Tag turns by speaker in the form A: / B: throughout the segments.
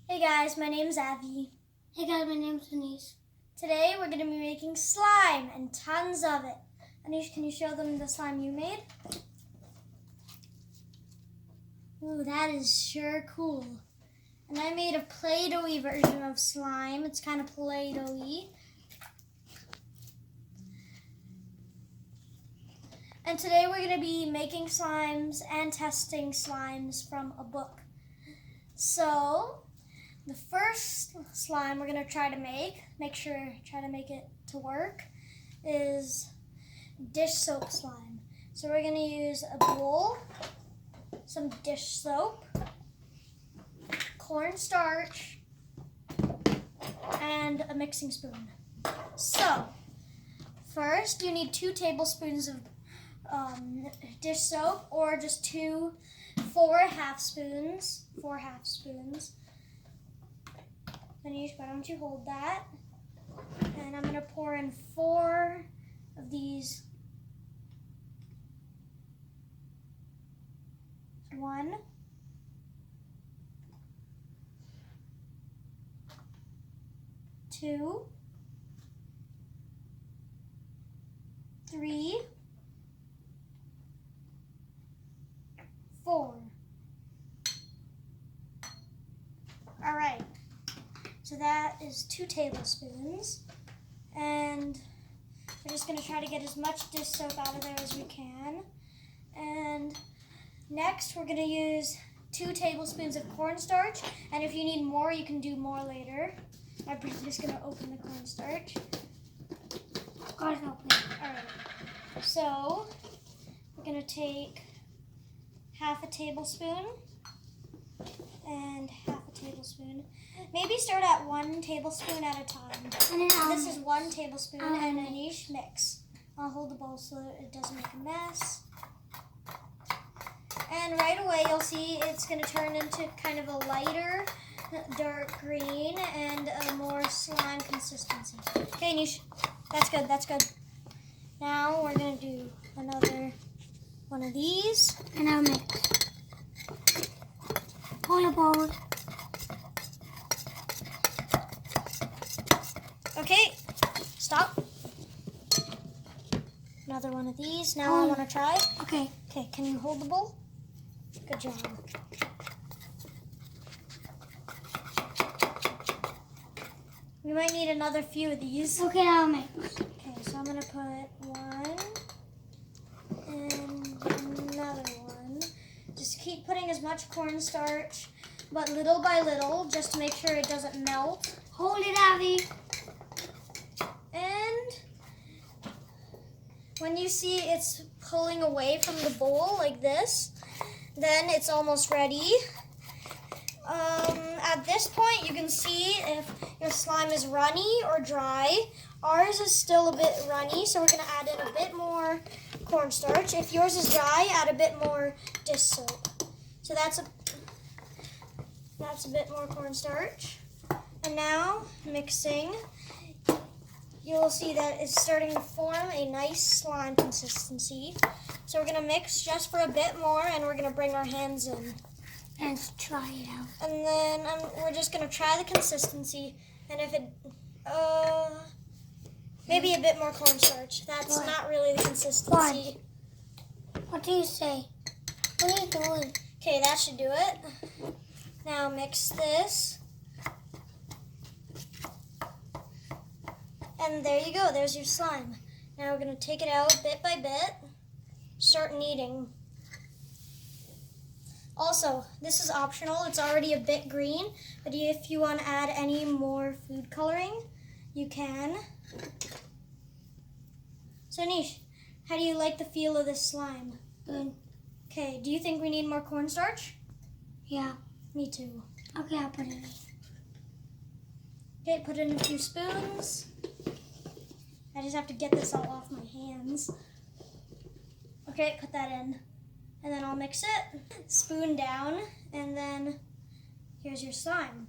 A: Hey guys, my name's Abby.
B: Hey guys, my name's Denise.
A: Today we're going to be making slime and tons of it. Anish, can you show them the slime you made? Ooh, that is sure cool. And I made a Play-Doh-y version of slime. It's kind of Play-Doh-y. And today we're going to be making slimes and testing slimes from a book. So, the first slime we're going to try to try to make it to work, is dish soap slime. So we're going to use a bowl, some dish soap, cornstarch, and a mixing spoon. So, first you need 2 tablespoons of dish soap, or just 4 half spoons. Anish, why don't you hold that? And I'm going to pour in 4 of these. 1, 2, 3, 4. All right. So that is 2 tablespoons. And we're just going to try to get as much dish soap out of there as we can. And next, we're going to use 2 tablespoons of cornstarch. And if you need more, you can do more later. I'm just going to open the cornstarch.
B: Go ahead and open it.
A: All right. So we're going to take half a tablespoon and half a tablespoon. Maybe start at 1 tablespoon at a time.
B: And then
A: This is 1 tablespoon, and Anish, mix. I'll hold the bowl so that it doesn't make a mess. And right away you'll see it's going to turn into kind of a lighter dark green and a more slime consistency. Okay, Anish, that's good. Now we're going to do another one of these.
B: And I'll mix. Hold the bowl.
A: Okay, stop. Another one of these. Now I want to try.
B: Okay.
A: Okay, can you hold the bowl? Good job. We might need another few of these.
B: Okay, I'll mix.
A: Okay, so I'm going to put 1 and another one. Just keep putting as much cornstarch, but little by little, just to make sure it doesn't melt.
B: Hold it, Abby.
A: And when you see it's pulling away from the bowl like this, then it's almost ready. At this point, you can see if your slime is runny or dry. Ours is still a bit runny, so we're going to add in a bit more cornstarch. If yours is dry, add a bit more dish soap. So that's a bit more cornstarch. And now, mixing, you'll see that it's starting to form a nice slime consistency. So we're going to mix just for a bit more, and we're going to bring our hands in.
B: And try it out.
A: And then we're just going to try the consistency. And if it, maybe a bit more cornstarch. That's not really the consistency.
B: What do you say? What are you doing?
A: Okay, that should do it. Now mix this. And there you go, there's your slime. Now we're going to take it out bit by bit. Start kneading. Also, this is optional. It's already a bit green, but if you want to add any more food coloring, you can. So Anish, how do you like the feel of this slime?
B: Good.
A: Okay, do you think we need more cornstarch?
B: Yeah.
A: Me too.
B: Okay, I'll put it in.
A: Okay, put in a few spoons. I just have to get this all off my hands. Okay, put that in. And then I'll mix it, spoon down, and then here's your slime.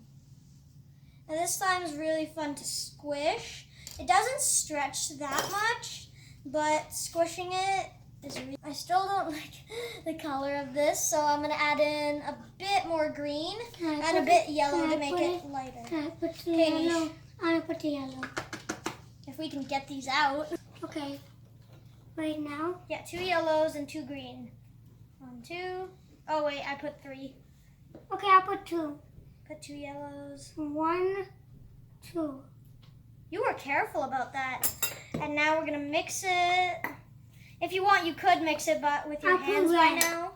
A: And this slime is really fun to squish. It doesn't stretch that much, but squishing it is really... I still don't like the color of this, so I'm going to add in a bit more more green
B: Can I
A: and a
B: put
A: bit
B: it-
A: yellow
B: can
A: to
B: I
A: make
B: put
A: it
B: it-
A: lighter.
B: Can I put the
A: Okay,
B: yellow? I want to put the yellow.
A: If we can get these out.
B: Okay. Right now?
A: Yeah, 2 yellows and 2 green. 1, 2. Oh wait, I put 3.
B: Okay, I'll put 2.
A: Put 2 yellows.
B: 1, 2.
A: You were careful about that. And now we're gonna mix it. If you want, you could mix it, but with your
B: I'll put
A: hands by
B: red.
A: now.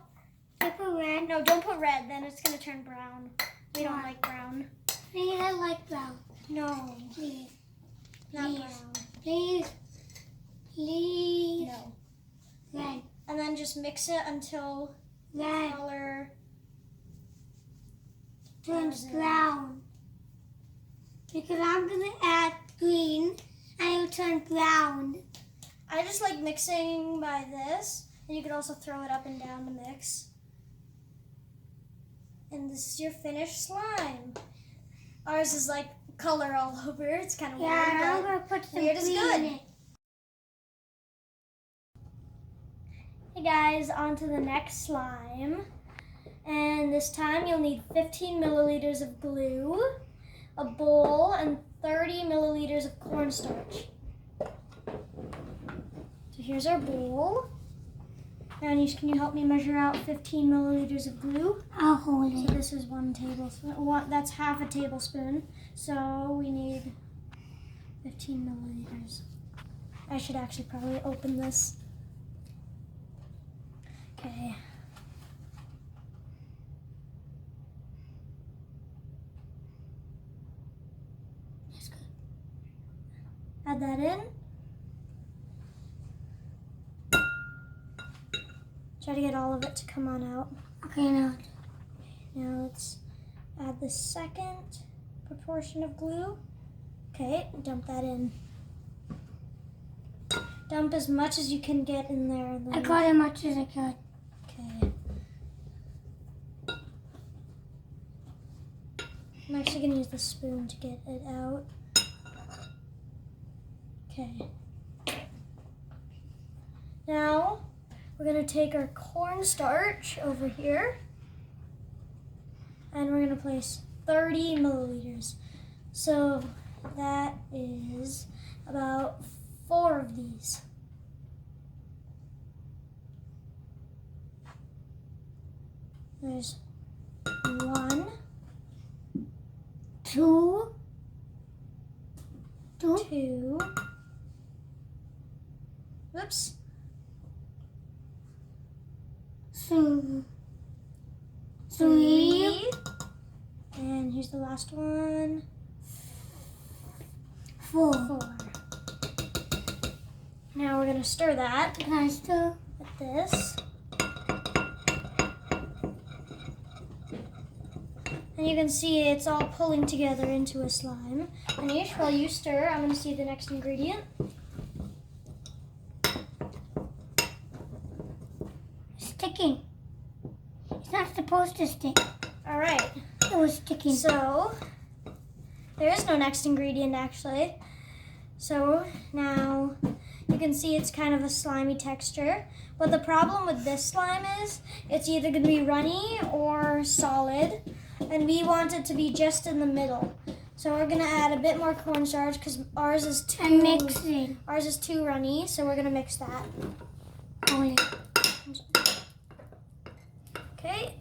B: I put red.
A: No, don't put red. Then it's gonna turn brown. We don't
B: Why?
A: like brown.
B: Please, I like brown.
A: No,
B: Please.
A: not
B: Please.
A: brown.
B: Please. Please.
A: No.
B: Red.
A: And then just mix it until the
B: Red.
A: color
B: Turns
A: Red.
B: brown. Because I'm going to add green and it'll turn brown.
A: I just like mixing by this, and you could also throw it up and down to mix. And this is your finished slime. Ours is like color all over. It's kind of
B: Yeah, and I'm
A: weird.
B: going to put some
A: weird is
B: green
A: good.
B: in it.
A: Hey guys, on to the next slime. And this time you'll need 15 milliliters of glue, a bowl, and 30 milliliters of cornstarch. So here's our bowl. And can you help me measure out 15 milliliters of glue?
B: I'll hold
A: So
B: it.
A: this is 1 tablespoon. That's half a tablespoon. So we need 15 milliliters. I should actually probably open this. Okay.
B: That's good.
A: Add that in. Try to get all of it to come on out.
B: Okay, now.
A: Now let's add the second proportion of glue. Okay, dump that in. Dump as much as you can get in there. And then
B: I got as much as I could.
A: Okay. I'm actually going to use the spoon to get it out. Okay. Now, we're going to take our cornstarch over here, and we're going to place 30 milliliters. So that is about 4 of these. There's 1,
B: 2.
A: 2. Whoops.
B: 2.
A: 3. And here's the last one.
B: 4.
A: 4. Now we're going to stir that
B: Can I still?
A: with this. And you can see it's all pulling together into a slime. Anish, while you stir, I'm going to see the next ingredient.
B: Sticking. It's not supposed to stick.
A: All right.
B: It was sticking.
A: So, there is no next ingredient actually. So, now you can see it's kind of a slimy texture. But the problem with this slime is it's either going to be runny or solid. And we want it to be just in the middle. So we're going to add a bit more cornstarch because ours is
B: And mix it.
A: Ours is too runny, so we're going to mix that.
B: Hold it.
A: Okay.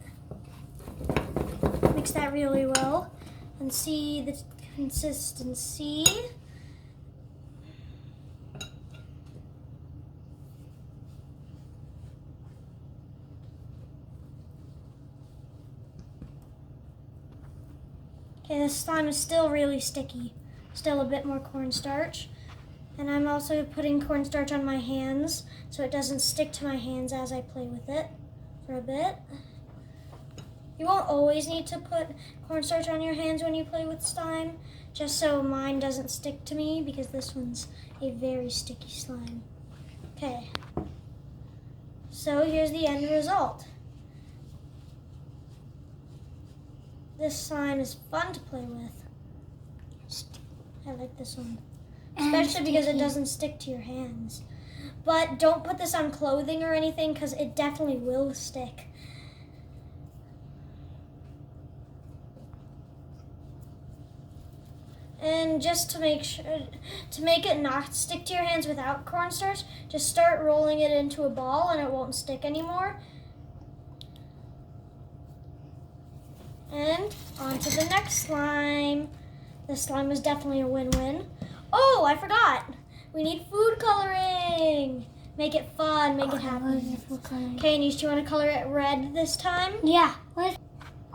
A: Mix that really well and see the consistency. Okay, this slime is still really sticky. Still a bit more cornstarch. And I'm also putting cornstarch on my hands so it doesn't stick to my hands as I play with it for a bit. You won't always need to put cornstarch on your hands when you play with slime, just so mine doesn't stick to me because this one's a very sticky slime. Okay, so here's the end result. This slime is fun to play with. I like this one. Especially because it doesn't stick to your hands. But don't put this on clothing or anything because it definitely will stick. And just to make it not stick to your hands without cornstarch, just start rolling it into a ball and it won't stick anymore. And on to the next slime. This slime was definitely a win-win. Oh, I forgot. We need food coloring. Make it fun, make it happen. Okay, Anish, do you want to color it red this time?
B: Yeah, let's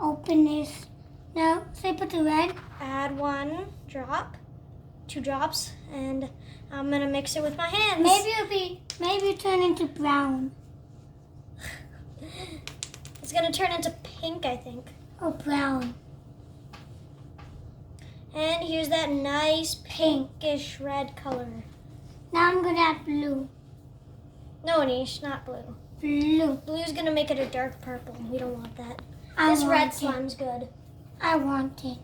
B: open this. Now, say put the red.
A: Add 1 drop, 2 drops, and I'm gonna mix it with my hands.
B: Maybe it'll turn into brown.
A: It's gonna turn into pink, I think.
B: Oh, brown.
A: And here's that nice pinkish red color.
B: Now I'm gonna add blue.
A: No, Anish, not blue.
B: Blue.
A: Blue's gonna make it a dark purple. We don't want that.
B: I
A: This
B: want
A: red
B: it.
A: slime's good.
B: I want it.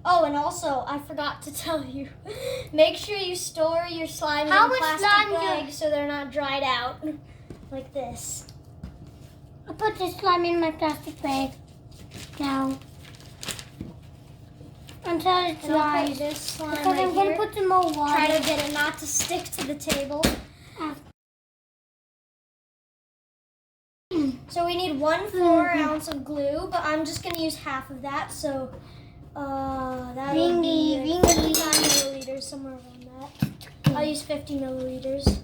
A: Oh, and also, I forgot to tell you, make sure you store your slimes
B: How
A: in
B: much
A: plastic
B: slime do-
A: bags so they're not dried out, like this.
B: I'll put this slime in my plastic bag now. Until it
A: And I'll put
B: dries.
A: this slime
B: Because
A: right
B: I'm gonna
A: here.
B: put some more water.
A: Try to get it not to stick to the table. So we need 1/4 ounce of glue, but I'm just gonna use half of that. So that'll be like 55 milliliters, somewhere around that. I'll use 50 milliliters.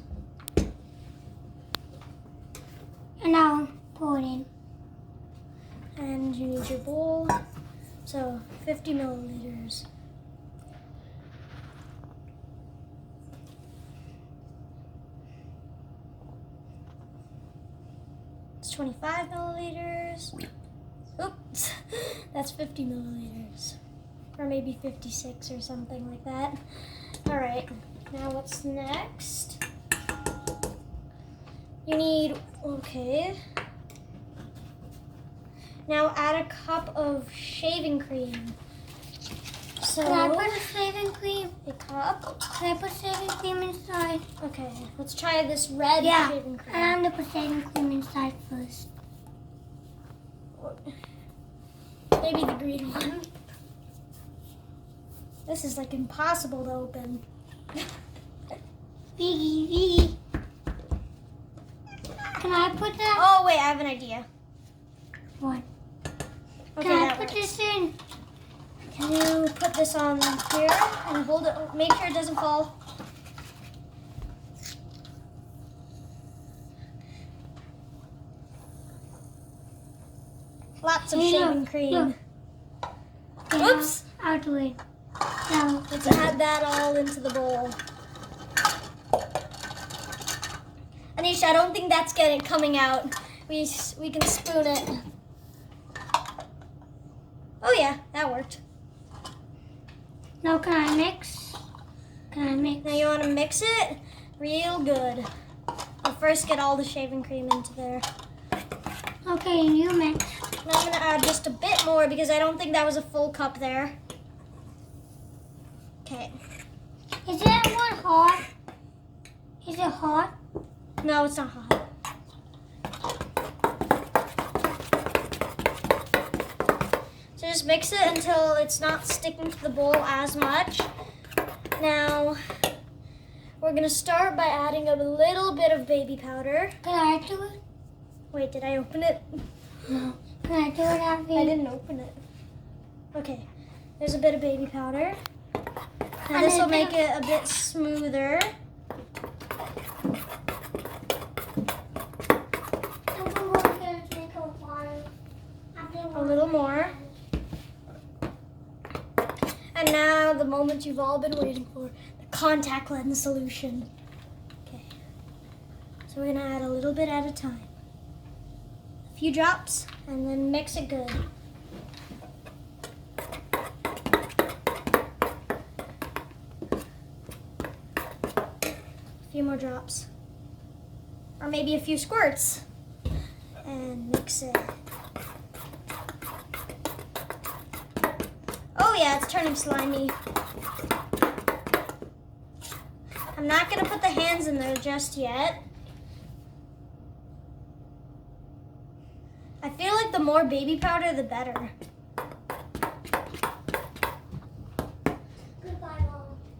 B: And now pour it in.
A: And you need your bowl. So 50 milliliters. It's 25 milliliters. Oops, that's 50 milliliters. Or maybe 56 or something like that. All right, now what's next? You need, okay. Now add a cup of shaving cream. So,
B: Can I put a shaving cream?
A: a cup.
B: Can I put shaving cream inside?
A: Okay, let's try this red
B: Yeah.
A: shaving cream.
B: And I'm gonna put shaving cream inside first.
A: Maybe the green one. This is like impossible to open.
B: Viggy. Can I put that?
A: Oh wait, I have an idea.
B: What?
A: Okay,
B: Can I
A: that
B: put
A: works.
B: this in?
A: Can you put this on here and hold it? Make sure it doesn't fall. Lots of
B: Hey,
A: shaving
B: look,
A: cream.
B: look. Okay,
A: Oops.
B: I'll do it. Now,
A: Let's add that all into the bowl. Anisha, I don't think that's coming out. We can spoon it. Oh yeah, that worked.
B: now can I mix? Can I mix?
A: Now you want to mix it real good. I'll first get all the shaving cream into there.
B: Okay, you mix.
A: Now I'm going to add just a bit more because I don't think that was a full cup there. Okay.
B: Is that one hot? Is it hot?
A: No, it's not hot. So just mix it until it's not sticking to the bowl as much. Now, we're going to start by adding a little bit of baby powder.
B: Can I do it?
A: Wait, did I open it?
B: No. Can I do it, Abby?
A: I didn't open it. Okay, there's a bit of baby powder. Now
B: And
A: this will
B: then-
A: make it a bit smoother. A little more. And now the moment you've all been waiting for, the contact lens solution. Okay, so we're gonna add a little bit at a time. A few drops, and then mix it good. A few more drops. Or maybe a few squirts. And mix it. Oh yeah, it's turning slimy. I'm not gonna put the hands in there just yet. I feel like the more baby powder, the better.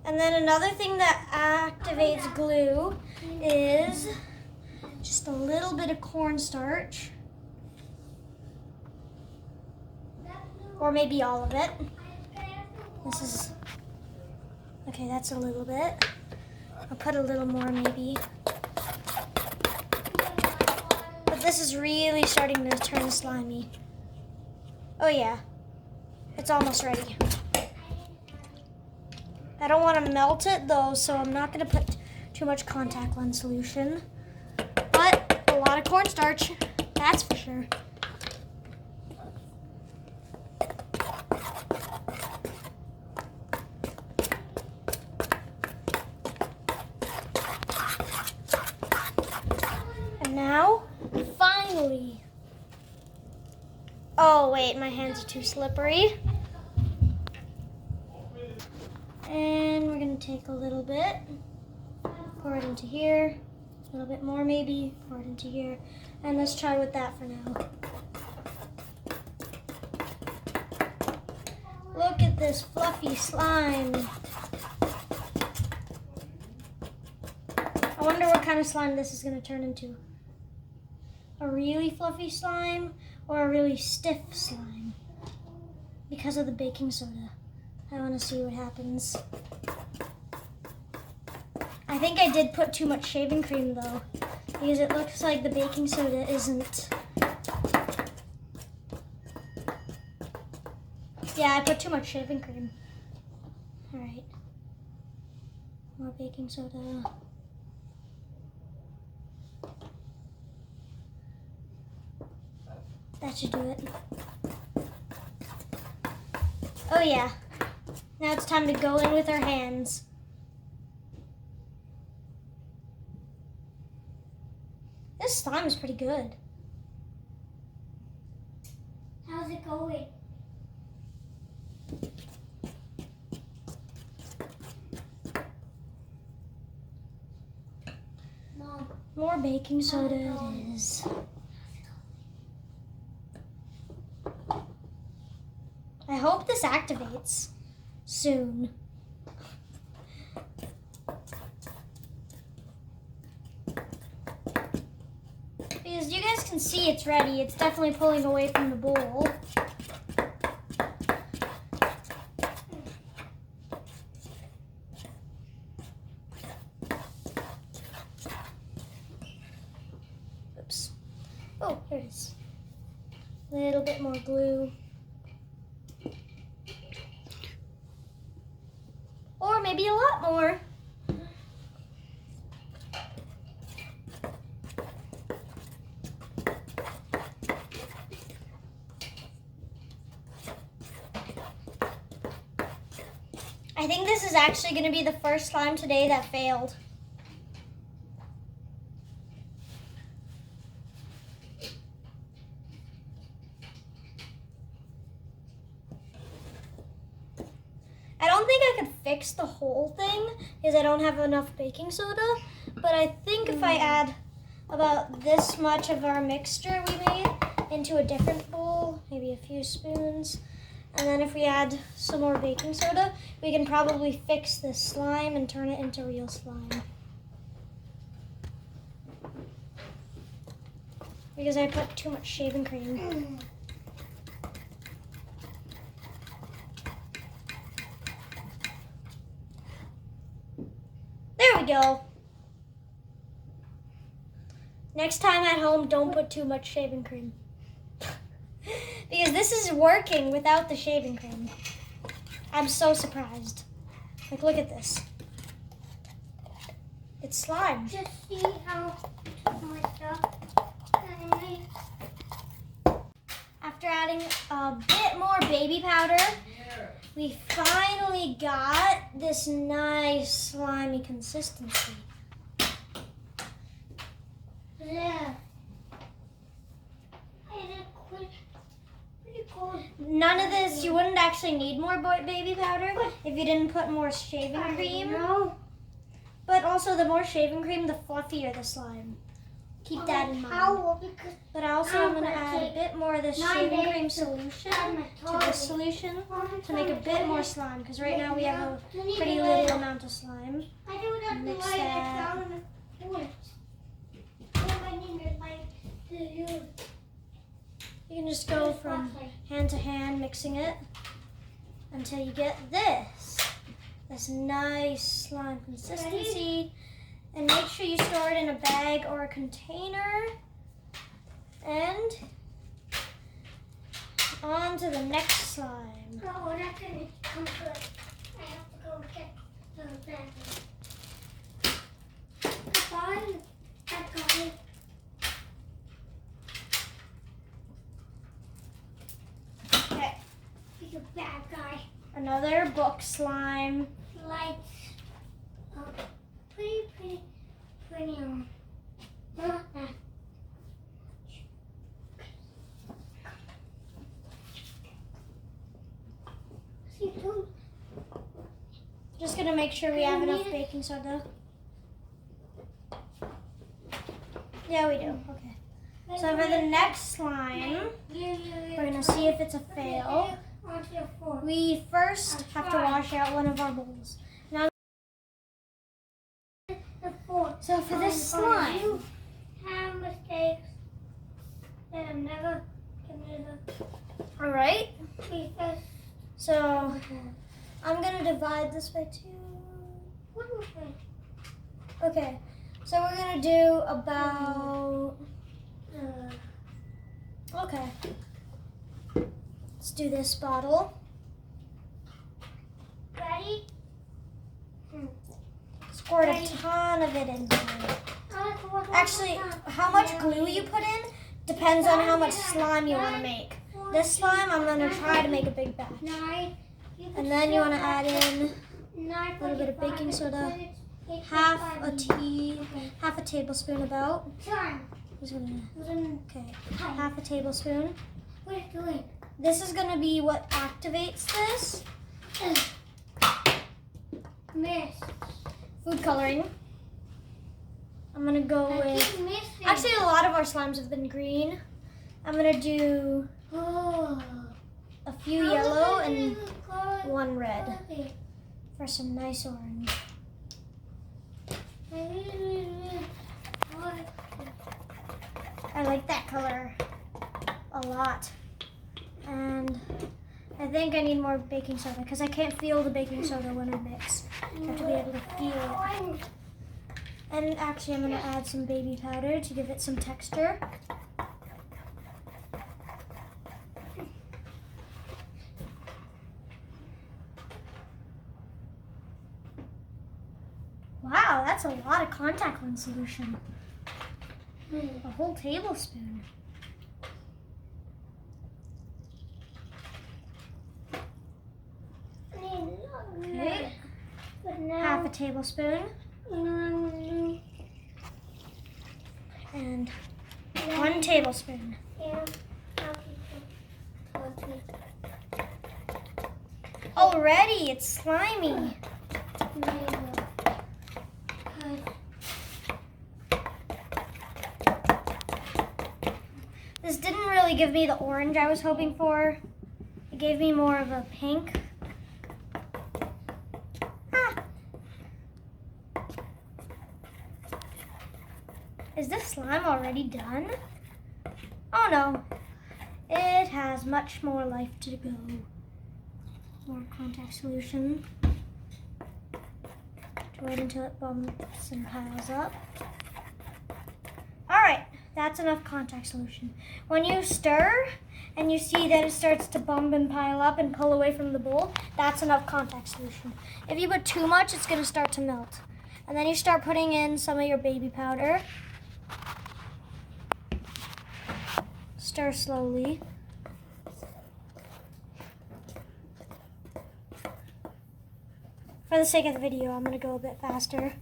A: And then another thing that activates glue is just a little bit of cornstarch. Or maybe all of it. This is, okay, that's a little bit. I'll put a little more maybe. But this is really starting to turn slimy. Oh yeah, it's almost ready. I don't want to melt it though, so I'm not going to put too much contact lens solution. But a lot of cornstarch, that's for sure. And now, finally. Oh wait, my hands are too slippery. And we're gonna take a little bit, pour it into here, a little bit more maybe, pour it into here, and let's try with that for now. Look at this fluffy slime. I wonder what kind of slime this is gonna turn into. A really fluffy slime or a really stiff slime because of the baking soda. I want to see what happens. I think I did put too much shaving cream though, because it looks like the baking soda isn't. Yeah, I put too much shaving cream. All right. More baking soda. That should do it. Oh yeah. Now it's time to go in with our hands. This slime is pretty good.
B: How's it going? Mom.
A: More baking soda it is. I hope this activates soon. Because you guys can see it's ready. It's definitely pulling away from the bowl. Oops. Oh, here it is. A little bit more glue. Or maybe a lot more. I think this is actually going to be the first slime today that failed. I don't think I could fix the whole thing because I don't have enough baking soda, but I think if I add about this much of our mixture we made into a different bowl, maybe a few spoons, and then if we add some more baking soda, we can probably fix this slime and turn it into real slime. Because I put too much shaving cream. There we go. Next time at home, don't put too much shaving cream. Because this is working without the shaving cream. I'm so surprised. Like, look at this. It's slime.
B: Just see how much
A: After adding a bit more baby powder, we finally got this nice slimy consistency.
B: Yeah.
A: None of this, you wouldn't actually need more baby powder if you didn't put more shaving cream.
B: No.
A: But also the more shaving cream, the fluffier the slime. Keep that in mind.
B: How? Because
A: But also I'm going to add a bit more of the shaving cream solution to this solution to make a bit more slime. Because right now we have a pretty little amount of slime.
B: I don't have
A: Mix
B: to light
A: that.
B: it down.
A: You can just go from hand to hand mixing it until you get this nice slime consistency. And make sure you store it in a bag or a container. And on to the next slime.
B: Oh, that's going to come good. I have to go get the bag. Goodbye. That guy.
A: Okay.
B: He's a bad guy.
A: Another book slime.
B: Lights. Pretty on.
A: Just gonna make sure we have enough baking soda. Yeah, we do. Okay. So for the next slime, we're gonna see if it's a fail. We first have to wash out one of our bowls. Now, so for this slime,
B: have mistakes that I'm never
A: all right.
B: because
A: So I'm gonna divide this by 2.
B: what was it?
A: Okay. So we're gonna do about. Okay. Let's do this bottle.
B: Ready?
A: Squirt a ton of it in here. Actually, how much glue you put in depends on how much slime you want to make. This slime, I'm going to try to make a big batch. And then you want to add in a little bit of baking soda, half a tablespoon about. Okay, half a tablespoon.
B: What are you doing?
A: This is going to be what activates this.
B: Miss.
A: Food coloring. I'm going to go
B: I
A: with...
B: keep missing.
A: Actually, a lot of our slimes have been green. I'm going to do a few yellow and one red for some nice orange. I like that color a lot. And I think I need more baking soda because I can't feel the baking soda when I mix. I have to be able to feel it. And actually I'm going to add some baby powder to give it some texture. Wow, that's a lot of contact lens solution. A whole tablespoon. Okay. Half a tablespoon. And 1 tablespoon. Already, it's slimy. This didn't really give me the orange I was hoping for. It gave me more of a pink. Is this slime already done? Oh no, it has much more life to go. More contact solution. Wait until it bumps and piles up. All right, that's enough contact solution. When you stir and you see that it starts to bump and pile up and pull away from the bowl, that's enough contact solution. If you put too much, it's gonna start to melt. And then you start putting in some of your baby powder. Stir slowly. For the sake of the video, I'm going to go a bit faster.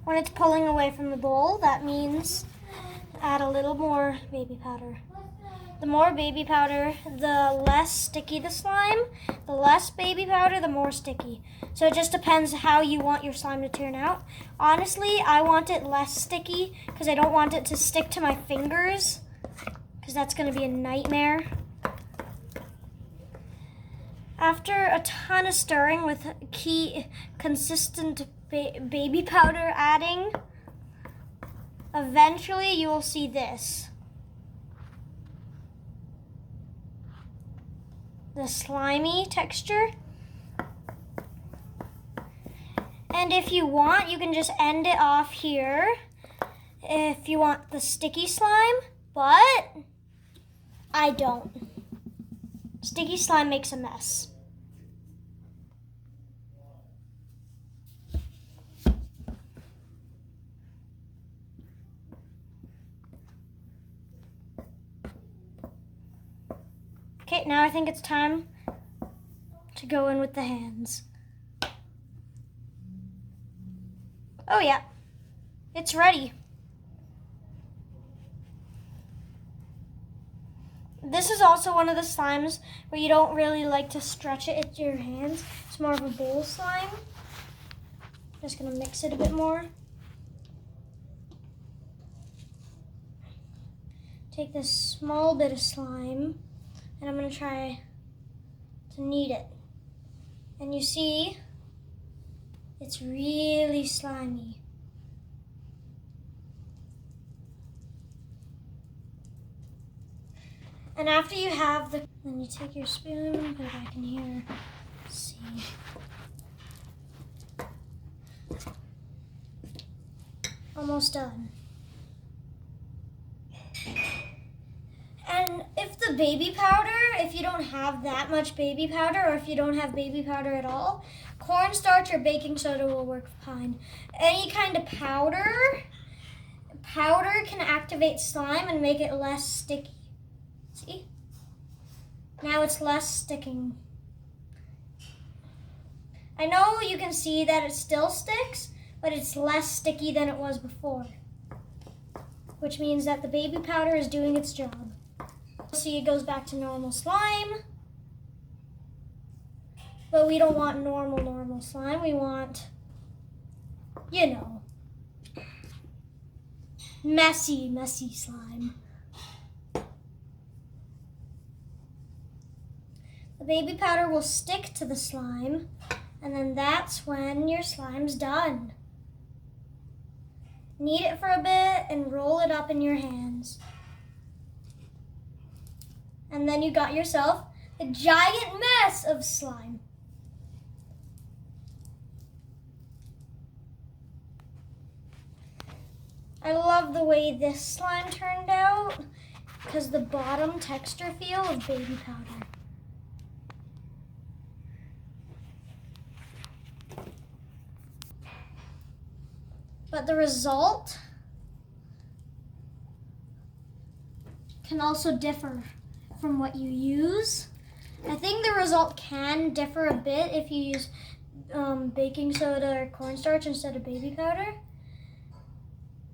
A: When it's pulling away from the bowl, that means add a little more baby powder. the more baby powder, the less sticky the slime. The less baby powder, the more sticky. So it just depends how you want your slime to turn out. Honestly, I want it less sticky because I don't want it to stick to my fingers because that's going to be a nightmare. After a ton of stirring with consistent baby powder adding, eventually you will see this. The slimy texture. And if you want, you can just end it off here if you want the sticky slime, but I don't. Sticky slime makes a mess. Okay, now I think it's time to go in with the hands. Oh yeah, it's ready. This is also one of the slimes where you don't really like to stretch it into your hands. It's more of a bowl slime. Just gonna mix it a bit more. Take this small bit of slime and I'm gonna try to knead it. And you see, it's really slimy. And after you have then you take your spoon, put it back in here. Let's see. Almost done. And if the baby powder, if you don't have that much baby powder, or if you don't have baby powder at all, cornstarch or baking soda will work fine. Any kind of powder can activate slime and make it less sticky. See? Now it's less sticking. I know you can see that it still sticks, but it's less sticky than it was before, which means that the baby powder is doing its job. See, it goes back to normal slime, but we don't want normal slime. We want, you know, messy slime. The baby powder will stick to the slime, and then that's when your slime's done. Knead it for a bit and roll it up in your hands. And then you got yourself a giant mess of slime. I love the way this slime turned out because the bottom texture feel of baby powder. But the result can also differ from what you use. I think the result can differ a bit if you use baking soda or cornstarch instead of baby powder.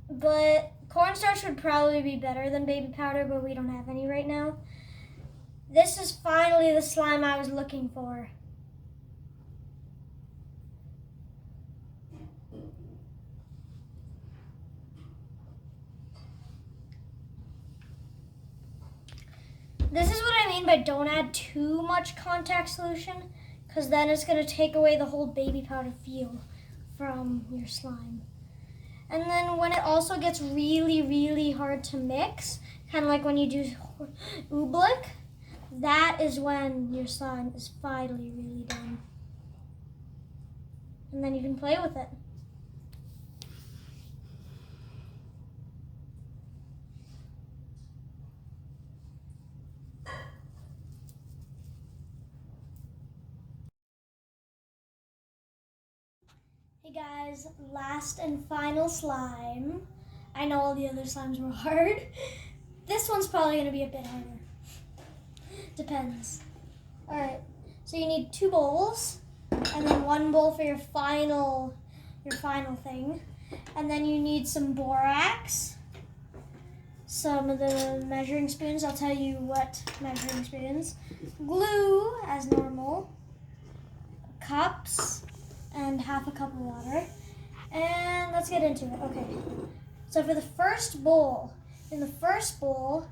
A: But cornstarch would probably be better than baby powder, but we don't have any right now. This is finally the slime I was looking for. This is what I mean by don't add too much contact solution, because then it's going to take away the whole baby powder feel from your slime. And then when it also gets really hard to mix, kind of like when you do oobleck, that is when your slime is finally really done. And then you can play with it. Hey guys, last and final slime. I know all the other slimes were hard. This one's probably gonna be a bit harder. Depends. Alright, so you need 2 bowls, and then 1 bowl for your final thing. And then you need some borax, some of the measuring spoons. I'll tell you what measuring spoons. Glue, as normal. Cups, and half a cup of water. And let's get into it. Okay. So for the first bowl, in the first bowl,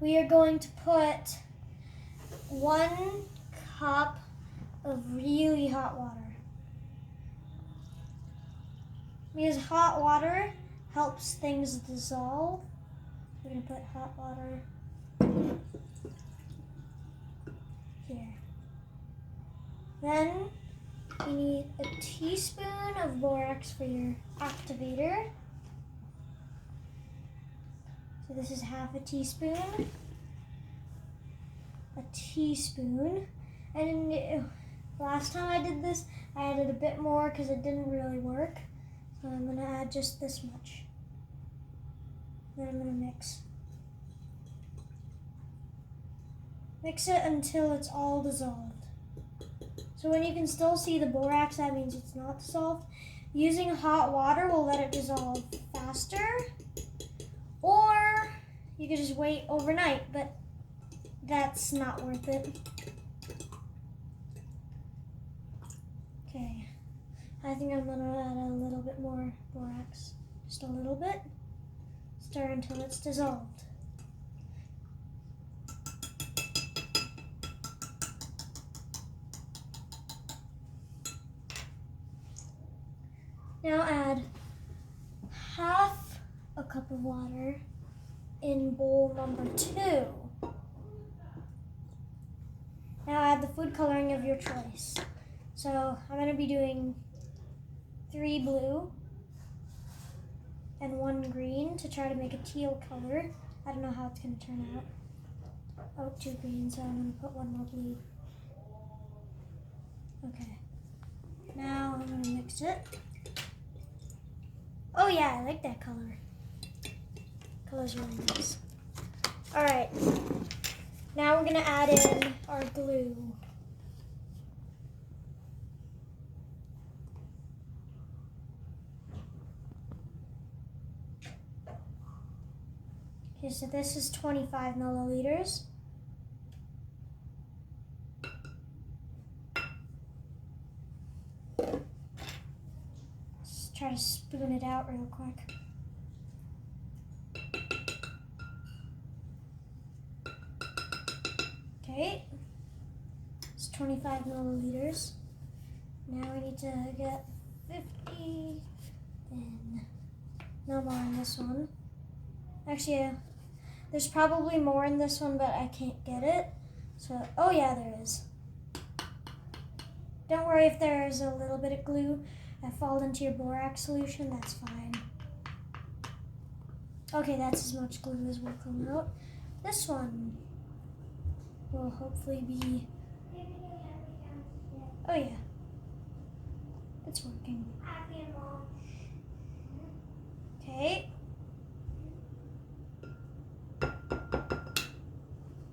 A: we are going to put 1 cup of really hot water. Because hot water helps things dissolve. We're going to put hot water here. Then you need a teaspoon of borax for your activator. So this is half a teaspoon. A teaspoon. And last time I did this, I added a bit more because it didn't really work. So I'm going to add just this much. Then I'm going to mix. Mix it until it's all dissolved. So when you can still see the borax, that means it's not dissolved. Using hot water will let it dissolve faster. Or you could just wait overnight, but that's not worth it. Okay, I think I'm gonna add a little bit more borax. Just a little bit. Stir until it's dissolved. Now add half a cup of water in bowl number 2. Now add the food coloring of your choice. So I'm going to be doing 3 blue and 1 green to try to make a teal color. I don't know how it's going to turn out. Oh, 2 green, so I'm going to put 1 more blue. Okay. Now I'm going to mix it. Oh yeah, I like that color. Color's really nice. Alright. Now we're gonna add in our glue. Okay, so this is 25 milliliters. Try to spoon it out real quick. Okay, it's 25 milliliters. Now we need to get 50, then no more in this one. Actually, there's probably more in this one, but I can't get it. So, oh yeah, there is. Don't worry if there's a little bit of glue that falls into your borax solution, that's fine. Okay, that's as much glue as will come out. This one will hopefully be, oh yeah, it's working. Okay.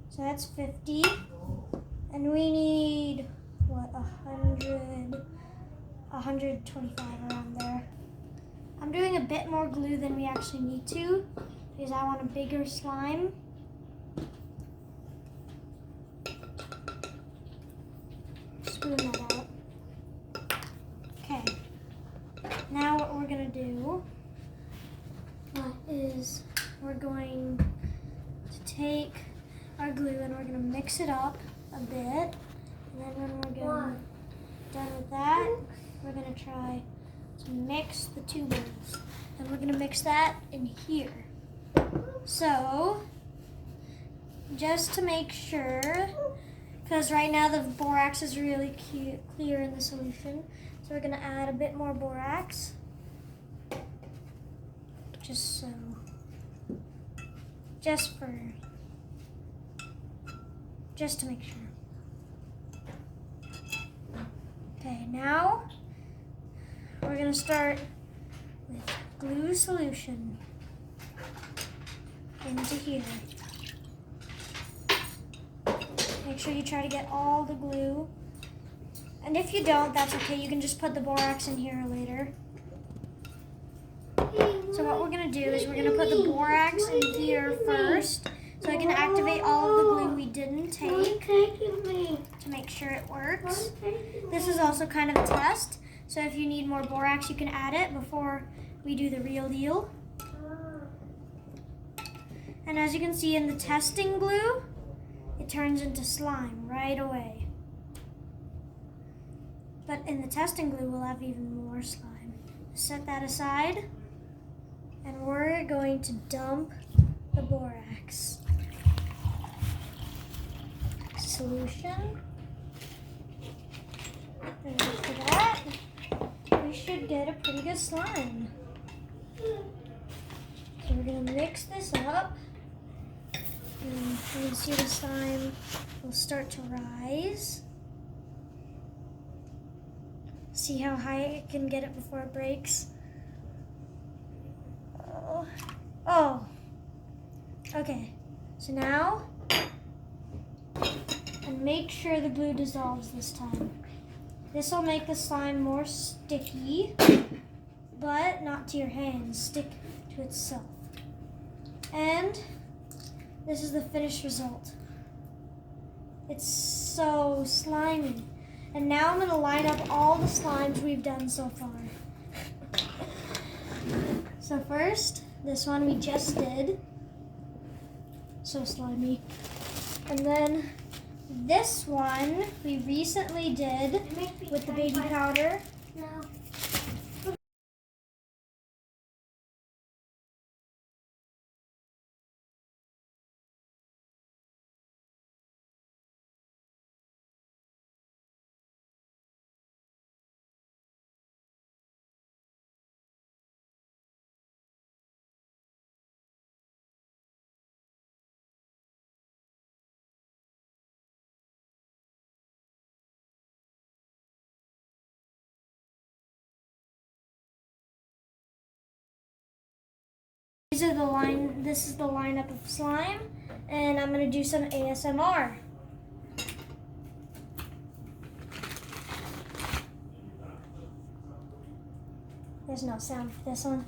A: So that's 50, and we need, what, 125 around there. I'm doing a bit more glue than we actually need to because I want a bigger slime. Spoon that out. Okay. Now what we're gonna do is we're going to take our glue and we're gonna mix it up a bit. And then when we're done with that, we're gonna try to mix the 2 bowls. And we're gonna mix that in here. So, just to make sure, because right now the borax is really clear in the solution, so we're gonna add a bit more borax. Just so. Just to make sure. Okay, now we're gonna start with glue solution into here. Make sure you try to get all the glue. And if you don't, that's okay. You can just put the borax in here later. So So what we're going to do is we're going to put the borax in here first so I can activate all of the glue we didn't take to make sure it works. This is also kind of a test, so if you need more borax you can add it before we do the real deal. And as you can see in the testing glue, it turns into slime right away. But in the testing glue we'll have even more slime. Set that aside. And we're going to dump the borax solution. And after that, we should get a pretty good slime. So we're going to mix this up. And you can see the slime will start to rise. See how high it can get it before it breaks? Oh, okay. So now, and make sure the glue dissolves this time. This will make the slime more sticky, but not to your hands, stick to itself. And this is the finished result. It's so slimy. And now I'm going to line up all the slimes we've done so far. So first, this one we just did. So slimy. And then this one we recently did with the baby powder.
B: No.
A: This is the lineup of slime, and I'm going to do some ASMR. There's no sound for this one.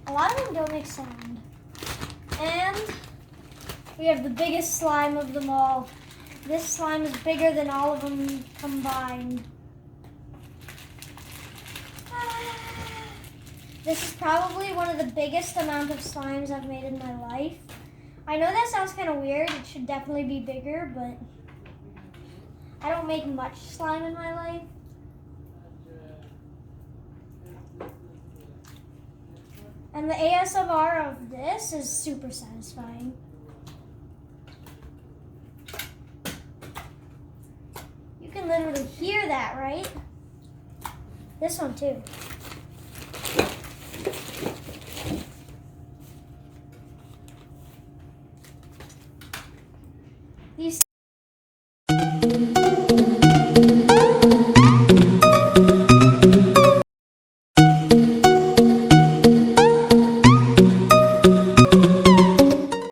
A: A lot of them don't make sound. And we have the biggest slime of them all. This slime is bigger than all of them combined. This is probably one of the biggest amount of slimes I've made in my life. I know that sounds kind of weird. It should definitely be bigger, but I don't make much slime in my life. And the ASMR of this is super satisfying. You can literally hear that, right? This one too.